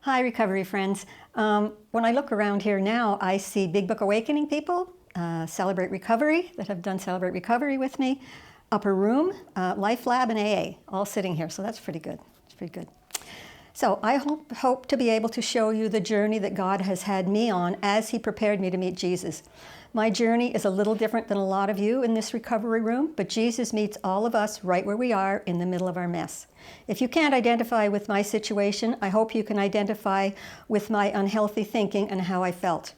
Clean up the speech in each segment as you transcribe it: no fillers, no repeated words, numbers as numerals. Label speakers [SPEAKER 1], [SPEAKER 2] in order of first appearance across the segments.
[SPEAKER 1] Hi, recovery friends. When I look around here now, I see Big Book Awakening people, Celebrate Recovery, that have done Celebrate Recovery with me, Upper Room, Life Lab, and AA, all sitting here, so that's pretty good. It's pretty good. So I hope to be able to show you the journey that God has had me on as He prepared me to meet Jesus. My journey is a little different than a lot of you in this recovery room, but Jesus meets all of us right where we are in the middle of our mess. If you can't identify with my situation, I hope you can identify with my unhealthy thinking and how I felt.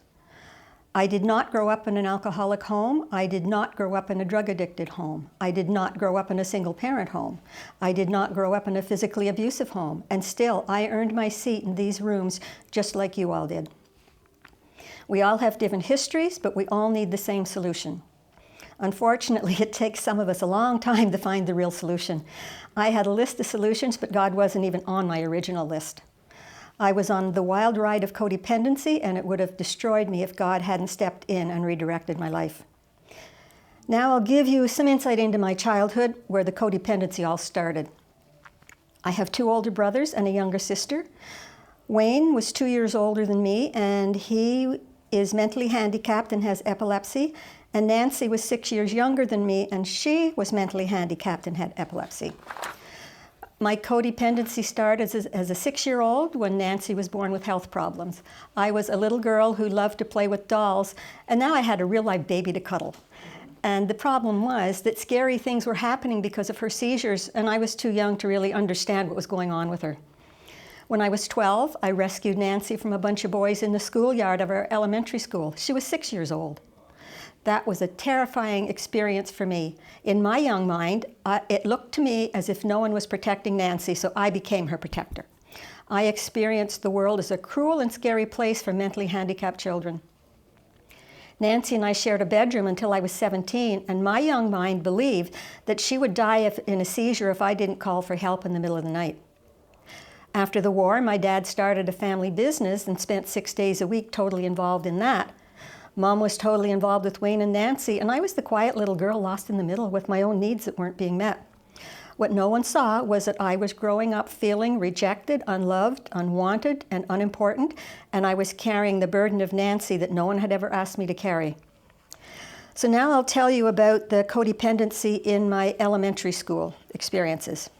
[SPEAKER 1] I did not grow up in an alcoholic home. I did not grow up in a drug-addicted home. I did not grow up in a single-parent home. I did not grow up in a physically abusive home. And still, I earned my seat in these rooms just like you all did. We all have different histories, but we all need the same solution. Unfortunately, it takes some of us a long time to find the real solution. I had a list of solutions, but God wasn't even on my original list. I was on the wild ride of codependency, and it would have destroyed me if God hadn't stepped in and redirected my life. Now I'll give you some insight into my childhood, where the codependency all started. I have 2 older brothers and a younger sister. Wayne was 2 years older than me, and he is mentally handicapped and has epilepsy. And Nancy was 6 years younger than me, and she was mentally handicapped and had epilepsy. My codependency started as a 6-year-old when Nancy was born with health problems. I was a little girl who loved to play with dolls, and now I had a real-life baby to cuddle. And the problem was that scary things were happening because of her seizures, and I was too young to really understand what was going on with her. When I was 12, I rescued Nancy from a bunch of boys in the schoolyard of our elementary school. She was 6 years old. That was a terrifying experience for me. In my young mind, it looked to me as if no one was protecting Nancy, so I became her protector. I experienced the world as a cruel and scary place for mentally handicapped children. Nancy and I shared a bedroom until I was 17, and my young mind believed that she would die in a seizure if I didn't call for help in the middle of the night. After the war, my dad started a family business and spent 6 days a week totally involved in that. Mom was totally involved with Wayne and Nancy, and I was the quiet little girl lost in the middle with my own needs that weren't being met. What no one saw was that I was growing up feeling rejected, unloved, unwanted, and unimportant, and I was carrying the burden of Nancy that no one had ever asked me to carry. So now I'll tell you about the codependency in my elementary school experiences.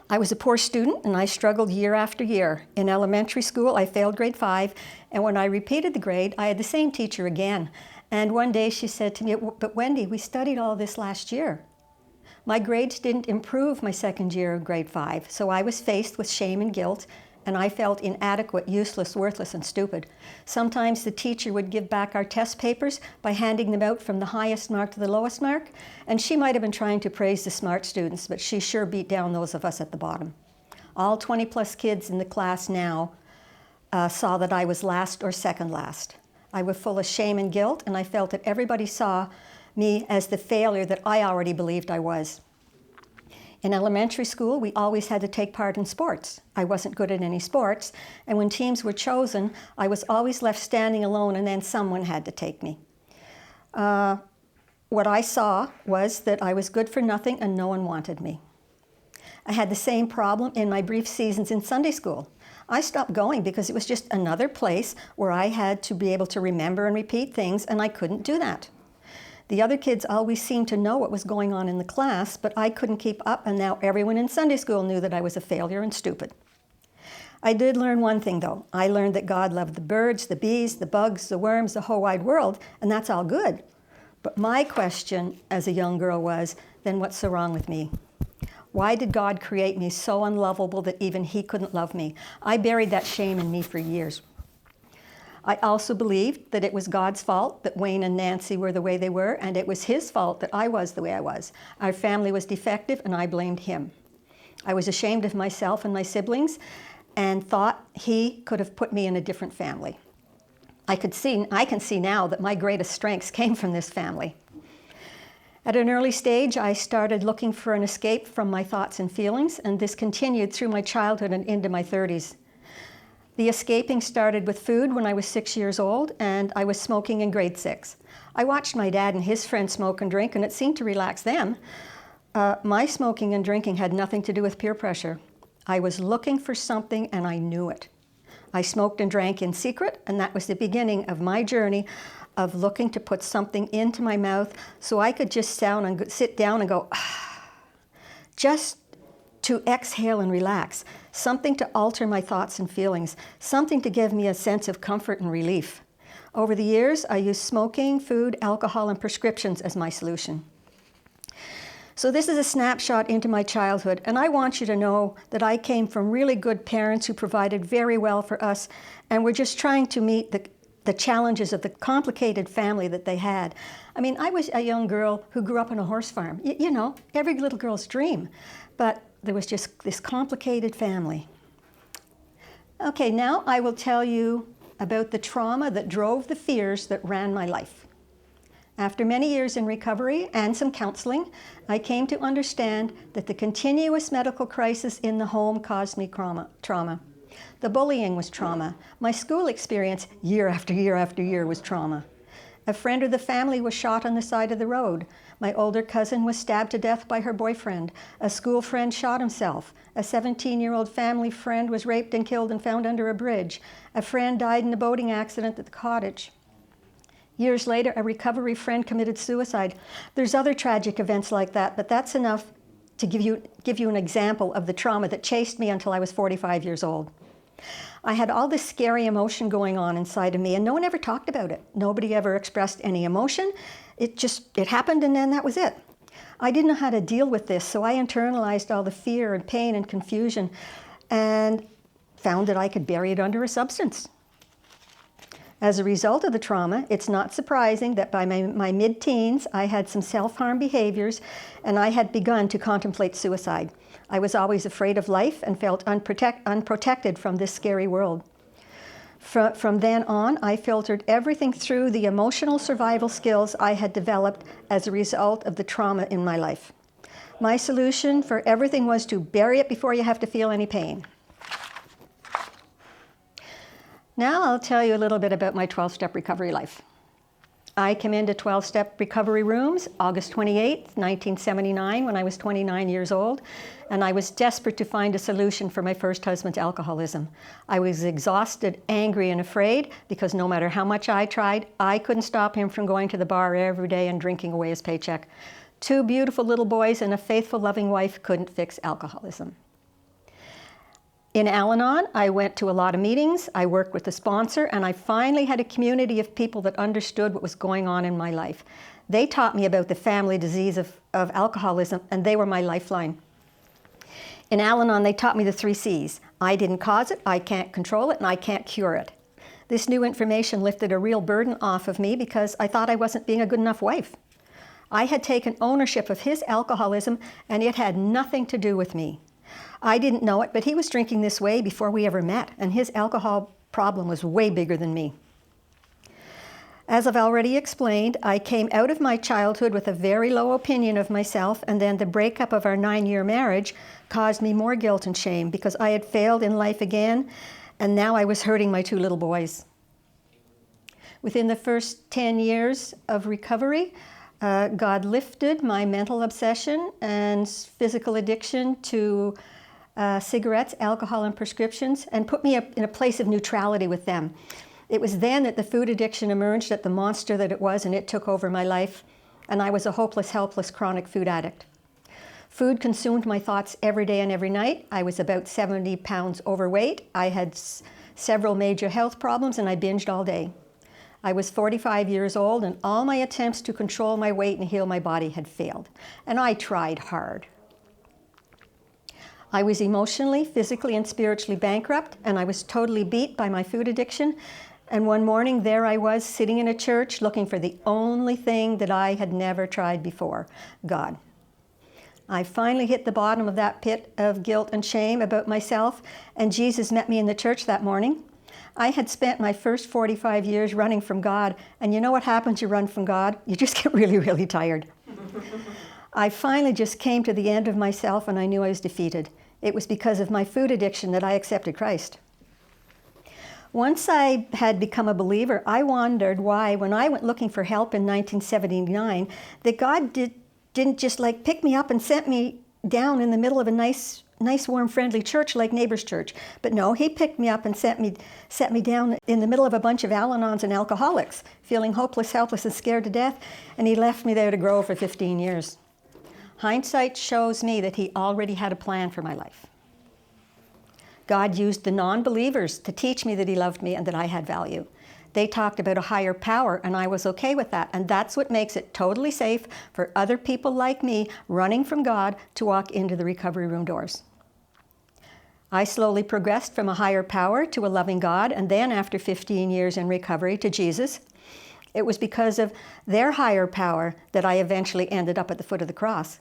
[SPEAKER 1] I was a poor student, and I struggled year after year. In elementary school, I failed grade 5, and when I repeated the grade, I had the same teacher again. And one day she said to me, "But Wendy, we studied all this last year." My grades didn't improve my second year of grade 5, so I was faced with shame and guilt, and I felt inadequate, useless, worthless, and stupid. Sometimes the teacher would give back our test papers by handing them out from the highest mark to the lowest mark, and she might have been trying to praise the smart students, but she sure beat down those of us at the bottom. All 20-plus kids in the class now saw that I was last or second last. I was full of shame and guilt, and I felt that everybody saw me as the failure that I already believed I was. In elementary school, we always had to take part in sports. I wasn't good at any sports, and when teams were chosen, I was always left standing alone, and then someone had to take me. What I saw was that I was good for nothing and no one wanted me. I had the same problem in my brief seasons in Sunday school. I stopped going because it was just another place where I had to be able to remember and repeat things, and I couldn't do that. The other kids always seemed to know what was going on in the class, but I couldn't keep up, and now everyone in Sunday school knew that I was a failure and stupid. I did learn one thing, though. I learned that God loved the birds, the bees, the bugs, the worms, the whole wide world, and that's all good. But my question as a young girl was, then what's so wrong with me? Why did God create me so unlovable that even He couldn't love me? I buried that shame in me for years. I also believed that it was God's fault that Wayne and Nancy were the way they were, and it was His fault that I was the way I was. Our family was defective, and I blamed Him. I was ashamed of myself and my siblings and thought He could have put me in a different family. I can see now that my greatest strengths came from this family. At an early stage, I started looking for an escape from my thoughts and feelings, and this continued through my childhood and into my 30s. The escaping started with food when I was 6 years old, and I was smoking in grade 6. I watched my dad and his friends smoke and drink, and it seemed to relax them. My smoking and drinking had nothing to do with peer pressure. I was looking for something and I knew it. I smoked and drank in secret, and that was the beginning of my journey of looking to put something into my mouth so I could just sit down and go, just to exhale and relax, something to alter my thoughts and feelings, something to give me a sense of comfort and relief. Over the years, I used smoking, food, alcohol, and prescriptions as my solution. So this is a snapshot into my childhood, and I want you to know that I came from really good parents who provided very well for us, and we're just trying to meet the challenges of the complicated family that they had. I mean, I was a young girl who grew up on a horse farm. You know, every little girl's dream, but there was just this complicated family. Okay, now I will tell you about the trauma that drove the fears that ran my life. After many years in recovery and some counseling, I came to understand that the continuous medical crisis in the home caused me trauma. The bullying was trauma. My school experience, year after year after year, was trauma. A friend of the family was shot on the side of the road. My older cousin was stabbed to death by her boyfriend. A school friend shot himself. A 17-year-old family friend was raped and killed and found under a bridge. A friend died in a boating accident at the cottage. Years later, a recovery friend committed suicide. There's other tragic events like that, but that's enough to give you an example of the trauma that chased me until I was 45 years old. I had all this scary emotion going on inside of me, and no one ever talked about it. Nobody ever expressed any emotion. It happened, and then that was it. I didn't know how to deal with this, so I internalized all the fear and pain and confusion and found that I could bury it under a substance. As a result of the trauma, it's not surprising that by my mid-teens, I had some self-harm behaviors, and I had begun to contemplate suicide. I was always afraid of life and felt unprotected from this scary world. From then on, I filtered everything through the emotional survival skills I had developed as a result of the trauma in my life. My solution for everything was to bury it before you have to feel any pain. Now I'll tell you a little bit about my 12-step recovery life. I came into 12-step recovery rooms August 28th, 1979, when I was 29 years old, and I was desperate to find a solution for my first husband's alcoholism. I was exhausted, angry, and afraid because no matter how much I tried, I couldn't stop him from going to the bar every day and drinking away his paycheck. 2 beautiful little boys and a faithful, loving wife couldn't fix alcoholism. In Al-Anon, I went to a lot of meetings, I worked with a sponsor, and I finally had a community of people that understood what was going on in my life. They taught me about the family disease of alcoholism, and they were my lifeline. In Al-Anon, they taught me the 3 C's. I didn't cause it, I can't control it, and I can't cure it. This new information lifted a real burden off of me because I thought I wasn't being a good enough wife. I had taken ownership of his alcoholism, and it had nothing to do with me. I didn't know it, but he was drinking this way before we ever met, and his alcohol problem was way bigger than me. As I've already explained, I came out of my childhood with a very low opinion of myself, and then the breakup of our 9-year marriage caused me more guilt and shame because I had failed in life again, and now I was hurting my 2 little boys. Within the first 10 years of recovery, God lifted my mental obsession and physical addiction to cigarettes, alcohol, and prescriptions, and put me in a place of neutrality with them. It was then that the food addiction emerged at the monster that it was, and it took over my life, and I was a hopeless, helpless, chronic food addict. Food consumed my thoughts every day and every night. I was about 70 pounds overweight. I had several major health problems, and I binged all day. I was 45 years old, and all my attempts to control my weight and heal my body had failed, and I tried hard. I was emotionally, physically, and spiritually bankrupt, and I was totally beat by my food addiction. And one morning, there I was, sitting in a church, looking for the only thing that I had never tried before, God. I finally hit the bottom of that pit of guilt and shame about myself, and Jesus met me in the church that morning. I had spent my first 45 years running from God, and you know what happens when you run from God? You just get really, really tired. I finally just came to the end of myself, and I knew I was defeated. It was because of my food addiction that I accepted Christ. Once I had become a believer, I wondered why, when I went looking for help in 1979, that God didn't just pick me up and sent me down in the middle of a nice nice, warm, friendly church like Neighbors Church. But no, he picked me up and set me down in the middle of a bunch of Al-Anons and alcoholics, feeling hopeless, helpless, and scared to death, and he left me there to grow for 15 years. Hindsight shows me that he already had a plan for my life. God used the non-believers to teach me that he loved me and that I had value. They talked about a higher power, and I was okay with that. And that's what makes it totally safe for other people like me running from God to walk into the recovery room doors. I slowly progressed from a higher power to a loving God, and then after 15 years in recovery to Jesus. It was because of their higher power that I eventually ended up at the foot of the cross.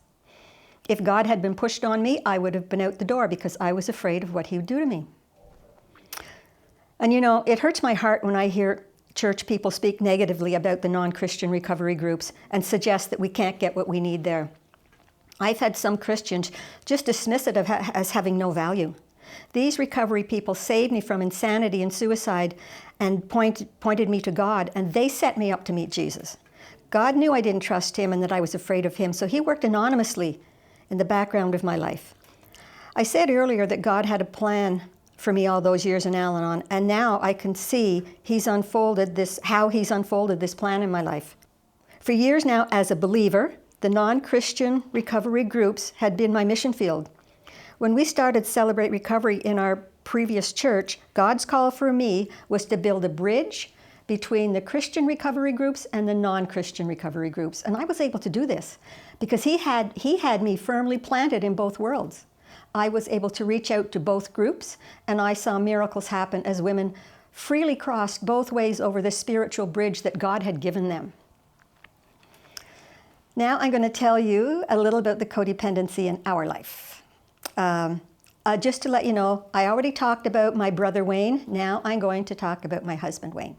[SPEAKER 1] If God had been pushed on me, I would have been out the door because I was afraid of what he would do to me. And you know, it hurts my heart when I hear church people speak negatively about the non-Christian recovery groups and suggest that we can't get what we need there. I've had some Christians just dismiss it as having no value. These recovery people saved me from insanity and suicide and pointed me to God, and they set me up to meet Jesus. God knew I didn't trust him and that I was afraid of him, so he worked anonymously in the background of my life. I said earlier that God had a plan for me all those years in Al-Anon, and now I can see how he's unfolded this plan in my life. For years now, as a believer, the non-Christian recovery groups had been my mission field. When we started Celebrate Recovery in our previous church, God's call for me was to build a bridge between the Christian recovery groups and the non-Christian recovery groups. And I was able to do this because he had me firmly planted in both worlds. I was able to reach out to both groups, and I saw miracles happen as women freely crossed both ways over the spiritual bridge that God had given them. Now I'm going to tell you a little about the codependency in our life. Just to let you know, I already talked about my brother Wayne. Now I'm going to talk about my husband Wayne.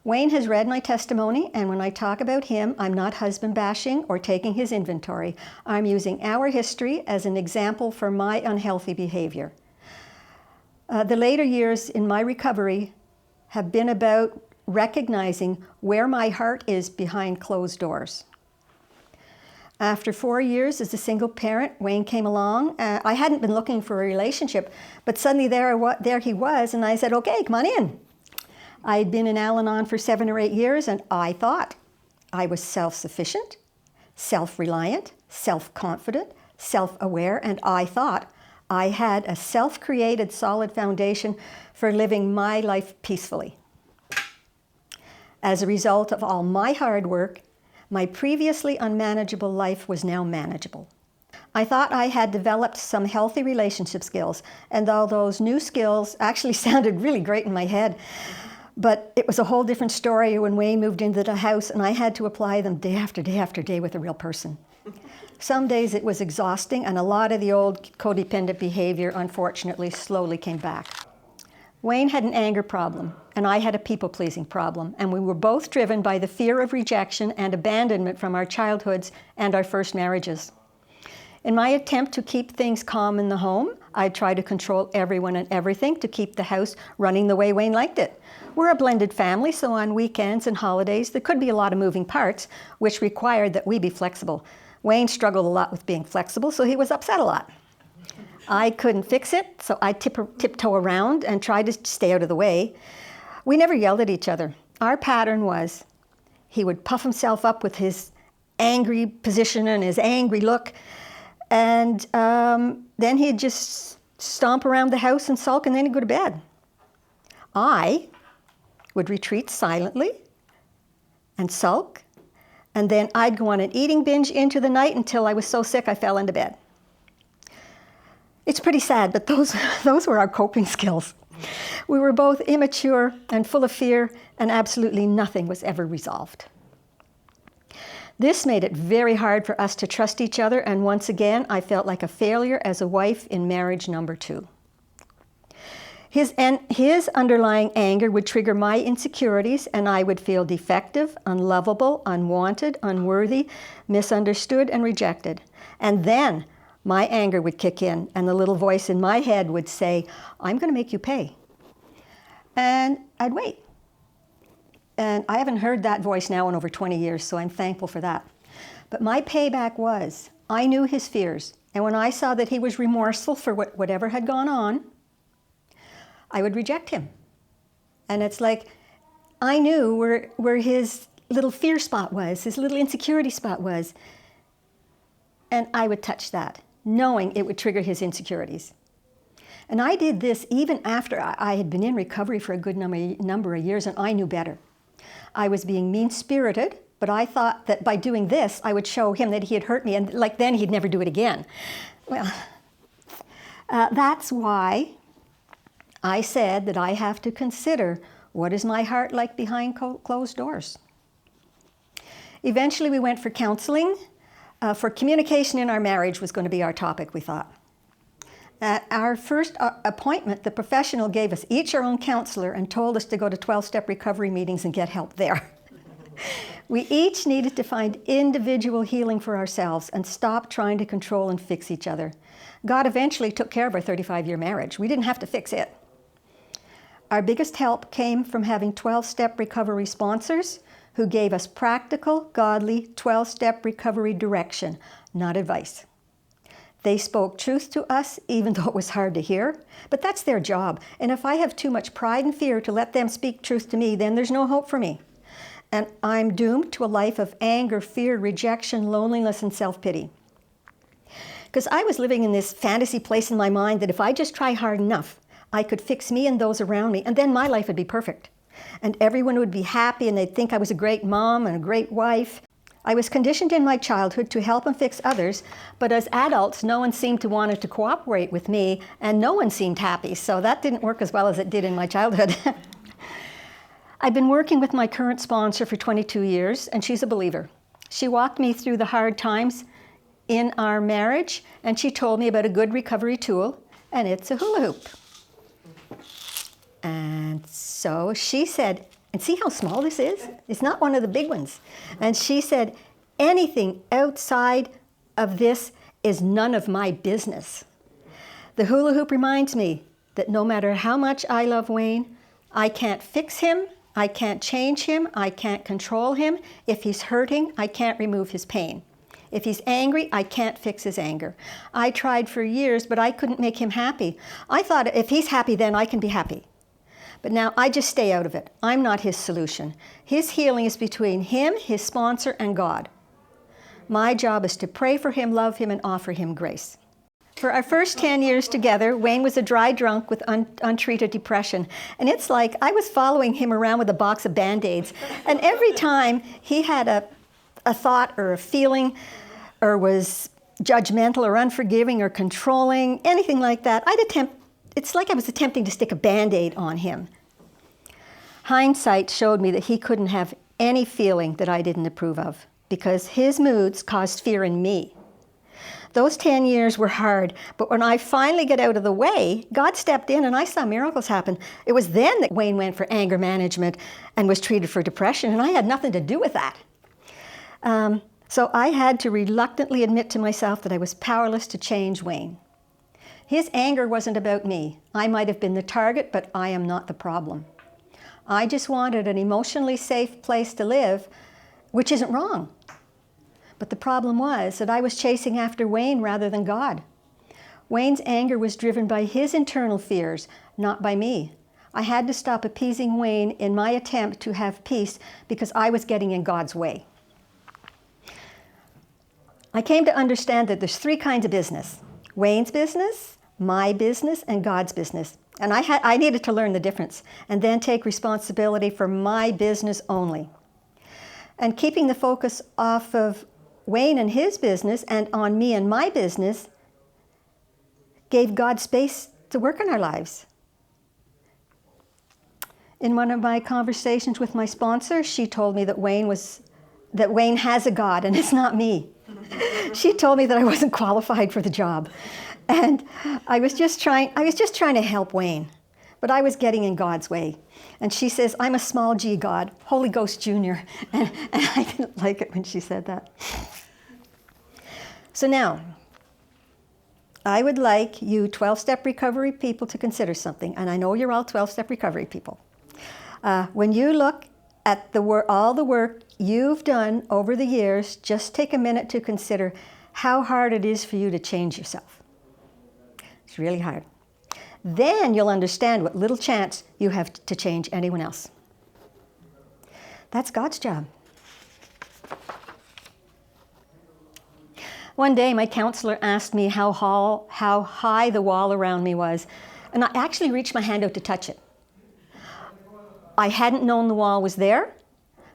[SPEAKER 1] Wayne has read my testimony, and when I talk about him, I'm not husband bashing or taking his inventory. I'm using our history as an example for my unhealthy behavior. The later years in my recovery have been about recognizing where my heart is behind closed doors. After 4 years as a single parent, Wayne came along. I hadn't been looking for a relationship, but suddenly there he was, and I said, okay, come on in. I'd been in Al-Anon for 7 or 8 years, and I thought I was self-sufficient, self-reliant, self-confident, self-aware, and I thought I had a self-created solid foundation for living my life peacefully. As a result of all my hard work, my previously unmanageable life was now manageable. I thought I had developed some healthy relationship skills, and all those new skills actually sounded really great in my head, but it was a whole different story when Wayne moved into the house and I had to apply them day after day after day with a real person. Some days it was exhausting, and a lot of the old codependent behavior, unfortunately, slowly came back. Wayne had an anger problem, and I had a people-pleasing problem, and we were both driven by the fear of rejection and abandonment from our childhoods and our first marriages. In my attempt to keep things calm in the home, I tried to control everyone and everything to keep the house running the way Wayne liked it. We're a blended family, so on weekends and holidays, there could be a lot of moving parts, which required that we be flexible. Wayne struggled a lot with being flexible, so he was upset a lot. I couldn't fix it, so I tiptoe around and tried to stay out of the way. We never yelled at each other. Our pattern was he would puff himself up with his angry position and his angry look, and then he'd just stomp around the house and sulk, and then he'd go to bed. I would retreat silently and sulk, and then I'd go on an eating binge into the night until I was so sick I fell into bed. It's pretty sad, but those were our coping skills. We were both immature and full of fear, and absolutely nothing was ever resolved. This made it very hard for us to trust each other, and once again, I felt like a failure as a wife in marriage number 2. His underlying anger would trigger my insecurities, and I would feel defective, unlovable, unwanted, unworthy, misunderstood, and rejected. And then my anger would kick in, and the little voice in my head would say, I'm going to make you pay. And I'd wait. And I haven't heard that voice now in over 20 years, so I'm thankful for that. But my payback was, I knew his fears, And when I saw that he was remorseful for whatever had gone on, I would reject him. And it's like, I knew where his little fear spot was, his little insecurity spot was. And I would touch that, knowing it would trigger his insecurities. And I did this even after I had been in recovery for a good number of years, and I knew better. I was being mean-spirited, but I thought that by doing this, I would show him that he had hurt me, and like then he'd never do it again. Well, that's why I said that I have to consider, what is my heart like behind closed doors? Eventually we went for counseling. For communication in our marriage was going to be our topic, we thought. At our first appointment, the professional gave us each our own counselor and told us to go to 12-step recovery meetings and get help there. We each needed to find individual healing for ourselves and stop trying to control and fix each other. God eventually took care of our 35-year marriage. We didn't have to fix it. Our biggest help came from having 12-step recovery sponsors who gave us practical, godly, 12-step recovery direction, not advice. They spoke truth to us, even though it was hard to hear, but that's their job. And if I have too much pride and fear to let them speak truth to me, then there's no hope for me. And I'm doomed to a life of anger, fear, rejection, loneliness, and self-pity. Because I was living in this fantasy place in my mind that if I just try hard enough, I could fix me and those around me, and then my life would be perfect. And everyone would be happy, and they'd think I was a great mom and a great wife. I was conditioned in my childhood to help and fix others, but as adults, no one seemed to want to cooperate with me, and no one seemed happy, so that didn't work as well as it did in my childhood. I've been working with my current sponsor for 22 years, and she's a believer. She walked me through the hard times in our marriage, and she told me about a good recovery tool, and it's a hula hoop. And so she said, and see how small this is? It's not one of the big ones. And she said, anything outside of this is none of my business. The hula hoop reminds me that no matter how much I love Wayne, I can't fix him, I can't change him, I can't control him. If he's hurting, I can't remove his pain. If he's angry, I can't fix his anger. I tried for years, but I couldn't make him happy. I thought if he's happy, then I can be happy. But now I just stay out of it. I'm not his solution. His healing is between him, his sponsor, and God. My job is to pray for him, love him, and offer him grace. For our first 10 years together, Wayne was a dry drunk with untreated depression. And it's like I was following him around with a box of Band-Aids. And every time he had a thought or a feeling or was judgmental or unforgiving or controlling, anything like that, it's like I was attempting to stick a Band-Aid on him. Hindsight showed me that he couldn't have any feeling that I didn't approve of because his moods caused fear in me. Those 10 years were hard, but when I finally got out of the way, God stepped in and I saw miracles happen. It was then that Wayne went for anger management and was treated for depression, and I had nothing to do with that. So I had to reluctantly admit to myself that I was powerless to change Wayne. His anger wasn't about me. I might have been the target, but I am not the problem. I just wanted an emotionally safe place to live, which isn't wrong. But the problem was that I was chasing after Wayne rather than God. Wayne's anger was driven by his internal fears, not by me. I had to stop appeasing Wayne in my attempt to have peace because I was getting in God's way. I came to understand that there's three kinds of business: Wayne's business, my business, and God's business. And I needed to learn the difference and then take responsibility for my business only. And keeping the focus off of Wayne and his business and on me and my business gave God space to work in our lives. In one of my conversations with my sponsor, she told me that Wayne has a God and it's not me. She told me that I wasn't qualified for the job. And I was just trying to help Wayne, but I was getting in God's way. And she says, I'm a small G God, Holy Ghost Jr. And I didn't like it when she said that. So now, I would like you 12-step recovery people to consider something, and I know you're all 12-step recovery people. When you look at all the work you've done over the years, just take a minute to consider, how hard it is for you to change yourself. It's really hard. Then you'll understand what little chance you have to change anyone else. That's God's job. One day, my counselor asked me how high the wall around me was, and I actually reached my hand out to touch it. I hadn't known the wall was there,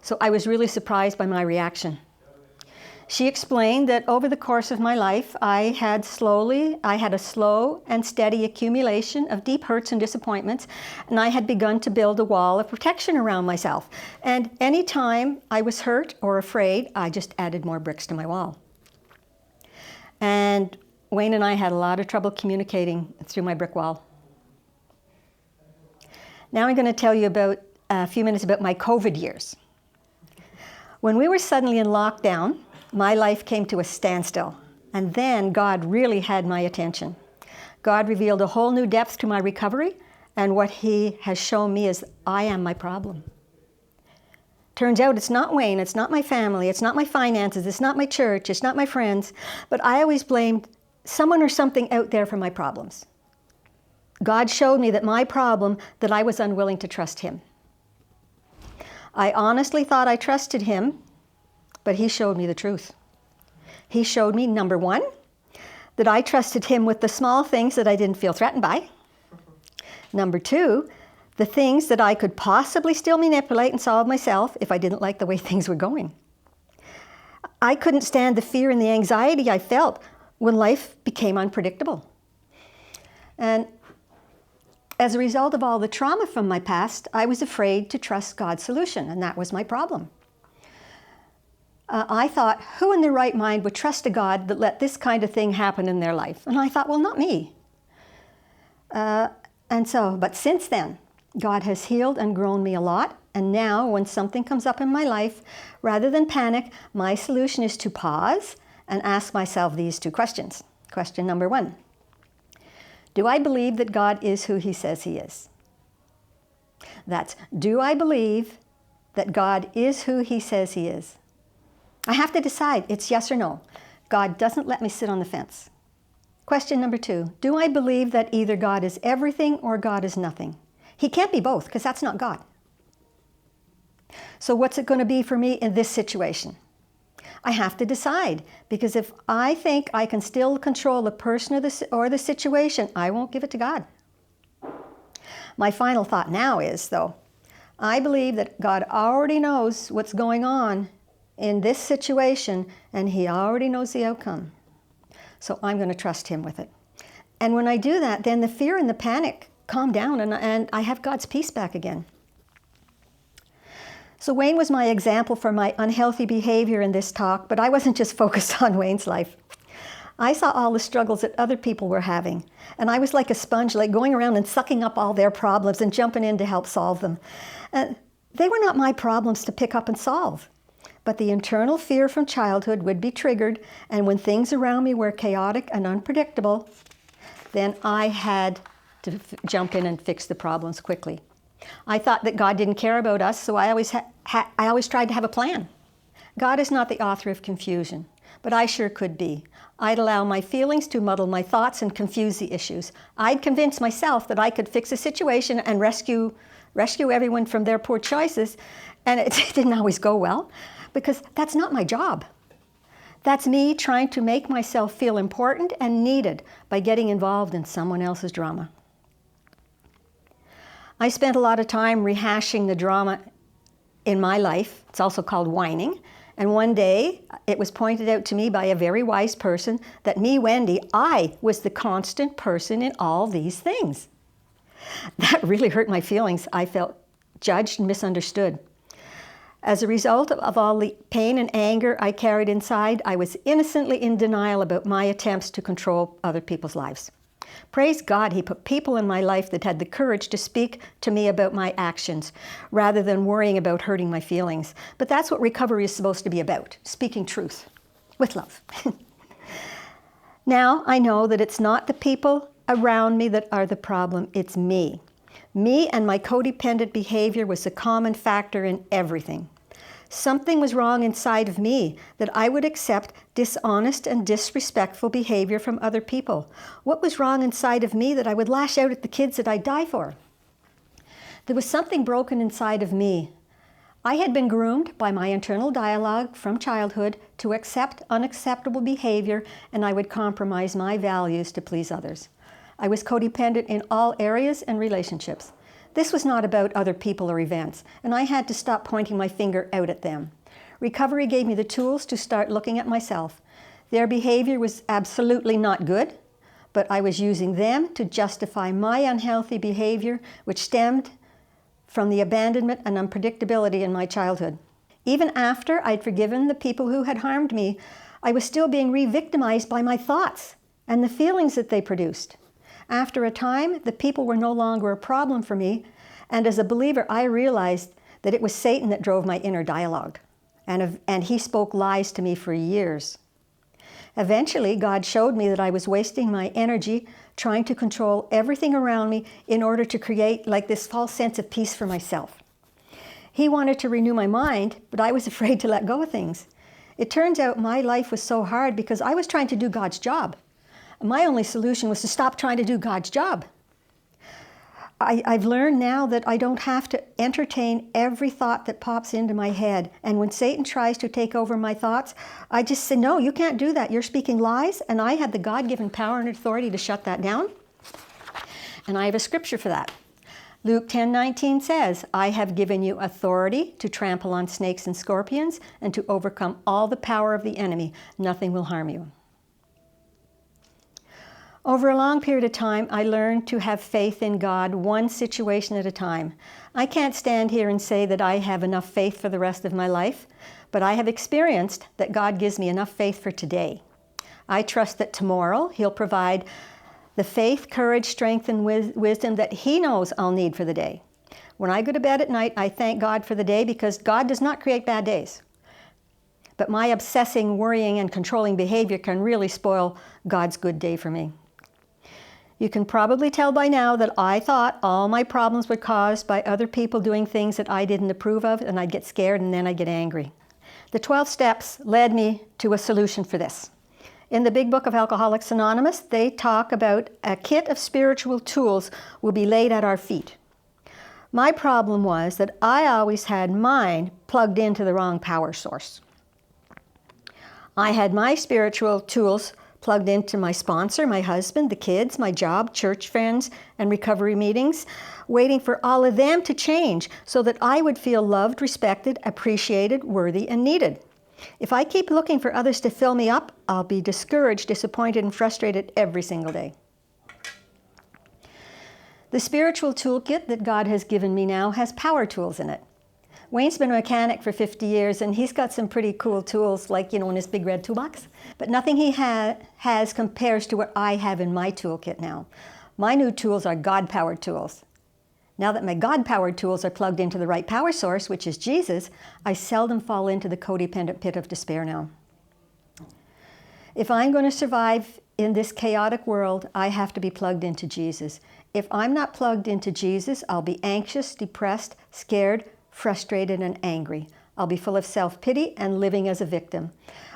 [SPEAKER 1] so I was really surprised by my reaction. She explained that over the course of my life, I had a slow and steady accumulation of deep hurts and disappointments, and I had begun to build a wall of protection around myself. And any time I was hurt or afraid, I just added more bricks to my wall. And Wayne and I had a lot of trouble communicating through my brick wall. Now I'm going to tell you about a few minutes about my COVID years. When we were suddenly in lockdown, my life came to a standstill, and then God really had my attention. God revealed a whole new depth to my recovery, and what He has shown me is I am my problem. Turns out it's not Wayne, it's not my family, it's not my finances, it's not my church, it's not my friends, but I always blamed someone or something out there for my problems. God showed me that my problem, that I was unwilling to trust Him. I honestly thought I trusted Him, but He showed me the truth. He showed me, number one, that I trusted Him with the small things that I didn't feel threatened by. Number two, the things that I could possibly still manipulate and solve myself if I didn't like the way things were going. I couldn't stand the fear and the anxiety I felt when life became unpredictable. And as a result of all the trauma from my past, I was afraid to trust God's solution, and that was my problem. I thought, who in their right mind would trust a God that let this kind of thing happen in their life? And I thought, well, not me. But since then, God has healed and grown me a lot. And now, when something comes up in my life, rather than panic, my solution is to pause and ask myself these two questions. Question number one, do I believe that God is who He says He is? That's, do I believe that God is who He says He is? I have to decide, it's yes or no. God doesn't let me sit on the fence. Question number two, do I believe that either God is everything or God is nothing? He can't be both, because that's not God. So what's it going to be for me in this situation? I have to decide, because if I think I can still control the person or the situation, I won't give it to God. My final thought now is, though, I believe that God already knows what's going on in this situation, and He already knows the outcome. So I'm going to trust Him with it. And when I do that, then the fear and the panic calm down, and I have God's peace back again. So Wayne was my example for my unhealthy behavior in this talk, but I wasn't just focused on Wayne's life. I saw all the struggles that other people were having, and I was like a sponge, like going around and sucking up all their problems and jumping in to help solve them. They were not my problems to pick up and solve. But the internal fear from childhood would be triggered, and when things around me were chaotic and unpredictable, then I had to jump in and fix the problems quickly. I thought that God didn't care about us, so I always tried to have a plan. God is not the author of confusion, but I sure could be. I'd allow my feelings to muddle my thoughts and confuse the issues. I'd convince myself that I could fix a situation and rescue everyone from their poor choices, and it didn't always go well, because that's not my job. That's me trying to make myself feel important and needed by getting involved in someone else's drama. I spent a lot of time rehashing the drama in my life. It's also called whining. And one day, it was pointed out to me by a very wise person that me, Wendy, I was the constant person in all these things. That really hurt my feelings. I felt judged and misunderstood. As a result of all the pain and anger I carried inside, I was innocently in denial about my attempts to control other people's lives. Praise God, He put people in my life that had the courage to speak to me about my actions, rather than worrying about hurting my feelings. But that's what recovery is supposed to be about, speaking truth with love. Now I know that it's not the people around me that are the problem, it's me. Me and my codependent behavior was the common factor in everything. Something was wrong inside of me that I would accept dishonest and disrespectful behavior from other people. What was wrong inside of me that I would lash out at the kids that I'd die for? There was something broken inside of me. I had been groomed by my internal dialogue from childhood to accept unacceptable behavior, and I would compromise my values to please others. I was codependent in all areas and relationships. This was not about other people or events, and I had to stop pointing my finger out at them. Recovery gave me the tools to start looking at myself. Their behavior was absolutely not good, but I was using them to justify my unhealthy behavior, which stemmed from the abandonment and unpredictability in my childhood. Even after I'd forgiven the people who had harmed me, I was still being re-victimized by my thoughts and the feelings that they produced. After a time, the people were no longer a problem for me, and as a believer, I realized that it was Satan that drove my inner dialogue, and he spoke lies to me for years. Eventually, God showed me that I was wasting my energy trying to control everything around me in order to create like this false sense of peace for myself. He wanted to renew my mind, but I was afraid to let go of things. It turns out my life was so hard because I was trying to do God's job. My only solution was to stop trying to do God's job. I've learned now that I don't have to entertain every thought that pops into my head. And when Satan tries to take over my thoughts, I just say, no, you can't do that. You're speaking lies. And I have the God-given power and authority to shut that down. And I have a scripture for that. Luke 10:19 says, I have given you authority to trample on snakes and scorpions and to overcome all the power of the enemy. Nothing will harm you. Over a long period of time, I learned to have faith in God, one situation at a time. I can't stand here and say that I have enough faith for the rest of my life, but I have experienced that God gives me enough faith for today. I trust that tomorrow He'll provide the faith, courage, strength, and wisdom that He knows I'll need for the day. When I go to bed at night, I thank God for the day because God does not create bad days. But my obsessing, worrying, and controlling behavior can really spoil God's good day for me. You can probably tell by now that I thought all my problems were caused by other people doing things that I didn't approve of, and I'd get scared and then I'd get angry. The 12 steps led me to a solution for this. In the Big Book of Alcoholics Anonymous, they talk about a kit of spiritual tools will be laid at our feet. My problem was that I always had mine plugged into the wrong power source. I had my spiritual tools plugged into my sponsor, my husband, the kids, my job, church friends, and recovery meetings, waiting for all of them to change so that I would feel loved, respected, appreciated, worthy, and needed. If I keep looking for others to fill me up, I'll be discouraged, disappointed, and frustrated every single day. The spiritual toolkit that God has given me now has power tools in it. Wayne's been a mechanic for 50 years, and he's got some pretty cool tools, like, in his big red toolbox. But nothing he has compares to what I have in my toolkit now. My new tools are God-powered tools. Now that my God-powered tools are plugged into the right power source, which is Jesus, I seldom fall into the codependent pit of despair now. If I'm going to survive in this chaotic world, I have to be plugged into Jesus. If I'm not plugged into Jesus, I'll be anxious, depressed, scared, frustrated, and angry. I'll be full of self-pity and living as a victim.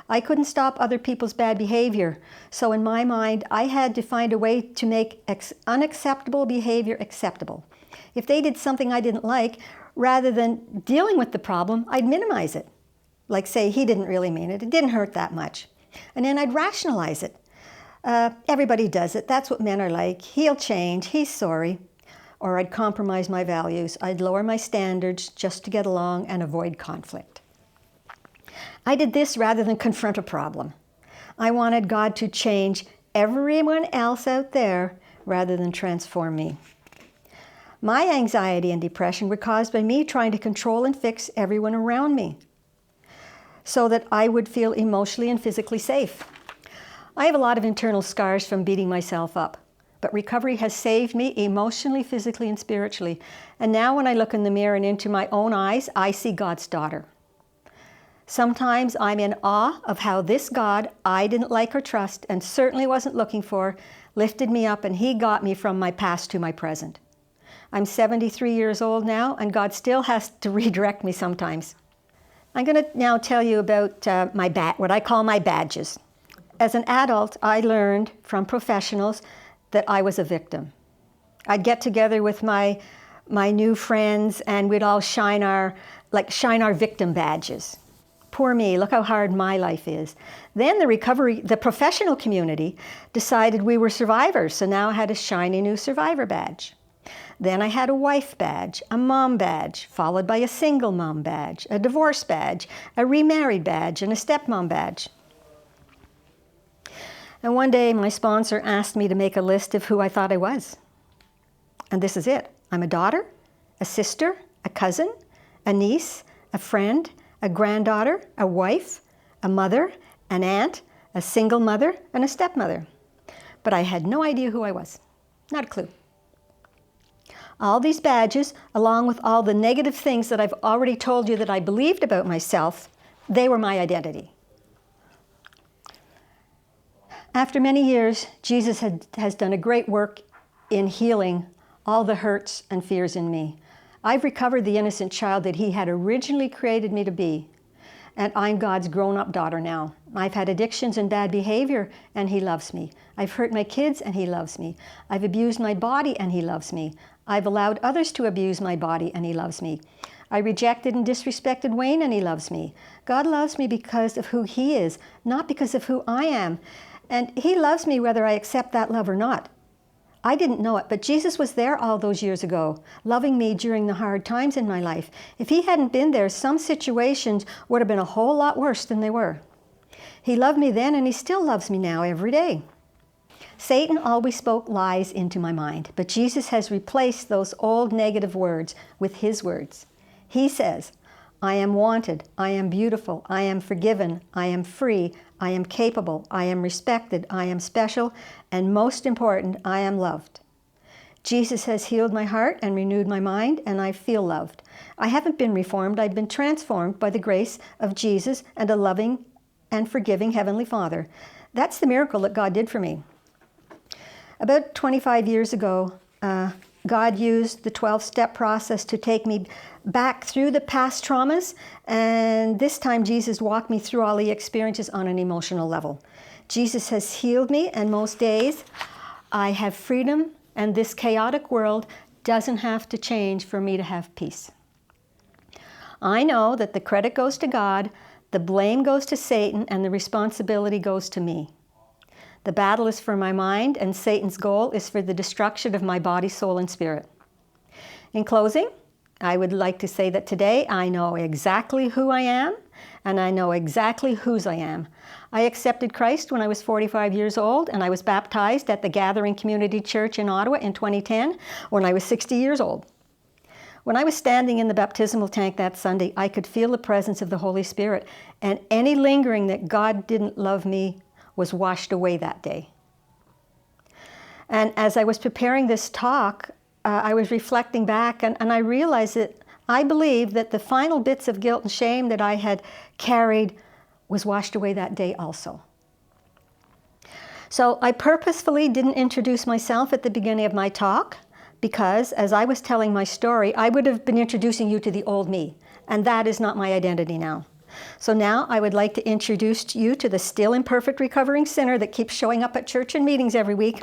[SPEAKER 1] I couldn't stop other people's bad behavior, so in my mind, I had to find a way to make unacceptable behavior acceptable. If they did something I didn't like, rather than dealing with the problem, I'd minimize it. Like say, he didn't really mean it, it didn't hurt that much. And then I'd rationalize it. Everybody does it, that's what men are like. He'll change, he's sorry. Or I'd compromise my values. I'd lower my standards just to get along and avoid conflict. I did this rather than confront a problem. I wanted God to change everyone else out there rather than transform me. My anxiety and depression were caused by me trying to control and fix everyone around me so that I would feel emotionally and physically safe. I have a lot of internal scars from beating myself up. But recovery has saved me emotionally, physically, and spiritually. And now when I look in the mirror and into my own eyes, I see God's daughter. Sometimes I'm in awe of how this God I didn't like or trust and certainly wasn't looking for lifted me up, and He got me from my past to my present. I'm 73 years old now, and God still has to redirect me sometimes. I'm going to now tell you about what I call my badges. As an adult, I learned from professionals that I was a victim. I'd get together with my new friends and we'd all shine our victim badges. Poor me, look how hard my life is. Then the professional community decided we were survivors, so now I had a shiny new survivor badge. Then I had a wife badge, a mom badge, followed by a single mom badge, a divorce badge, a remarried badge, and a stepmom badge. And one day my sponsor asked me to make a list of who I thought I was. And this is it. I'm a daughter, a sister, a cousin, a niece, a friend, a granddaughter, a wife, a mother, an aunt, a single mother, and a stepmother. But I had no idea who I was. Not a clue. All these badges, along with all the negative things that I've already told you that I believed about myself, they were my identity. After many years, Jesus has done a great work in healing all the hurts and fears in me. I've recovered the innocent child that he had originally created me to be, and I'm God's grown-up daughter now. I've had addictions and bad behavior, and he loves me. I've hurt my kids, and he loves me. I've abused my body, and he loves me. I've allowed others to abuse my body, and he loves me. I rejected and disrespected Wayne, and he loves me. God loves me because of who he is, not because of who I am. And he loves me whether I accept that love or not. I didn't know it, but Jesus was there all those years ago, loving me during the hard times in my life. If he hadn't been there, some situations would have been a whole lot worse than they were. He loved me then, and he still loves me now every day. Satan always spoke lies into my mind, but Jesus has replaced those old negative words with his words. He says, I am wanted, I am beautiful, I am forgiven, I am free, I am capable, I am respected, I am special, and most important, I am loved. Jesus has healed my heart and renewed my mind, and I feel loved. I haven't been reformed, I've been transformed by the grace of Jesus and a loving and forgiving Heavenly Father. That's the miracle that God did for me. About 25 years ago, God used the 12-step process to take me back through the past traumas, and this time Jesus walked me through all the experiences on an emotional level. Jesus has healed me, and most days I have freedom, and this chaotic world doesn't have to change for me to have peace. I know that the credit goes to God, the blame goes to Satan, and the responsibility goes to me. The battle is for my mind, and Satan's goal is for the destruction of my body, soul, and spirit. In closing, I would like to say that today I know exactly who I am, and I know exactly whose I am. I accepted Christ when I was 45 years old, and I was baptized at the Gathering Community Church in Ottawa in 2010 when I was 60 years old. When I was standing in the baptismal tank that Sunday, I could feel the presence of the Holy Spirit, and any lingering that God didn't love me was washed away that day. And as I was preparing this talk, I was reflecting back, and I realized that I believe that the final bits of guilt and shame that I had carried was washed away that day also. So I purposefully didn't introduce myself at the beginning of my talk because as I was telling my story, I would have been introducing you to the old me, and that is not my identity now. So now I would like to introduce you to the still imperfect recovering sinner that keeps showing up at church and meetings every week.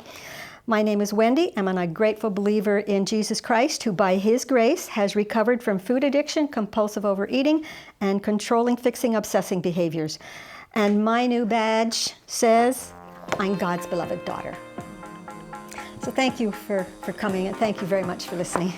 [SPEAKER 1] My name is Wendy. I'm a grateful believer in Jesus Christ, who by his grace has recovered from food addiction, compulsive overeating, and controlling, fixing, obsessing behaviors. And my new badge says, I'm God's beloved daughter. So thank you for coming, and thank you very much for listening.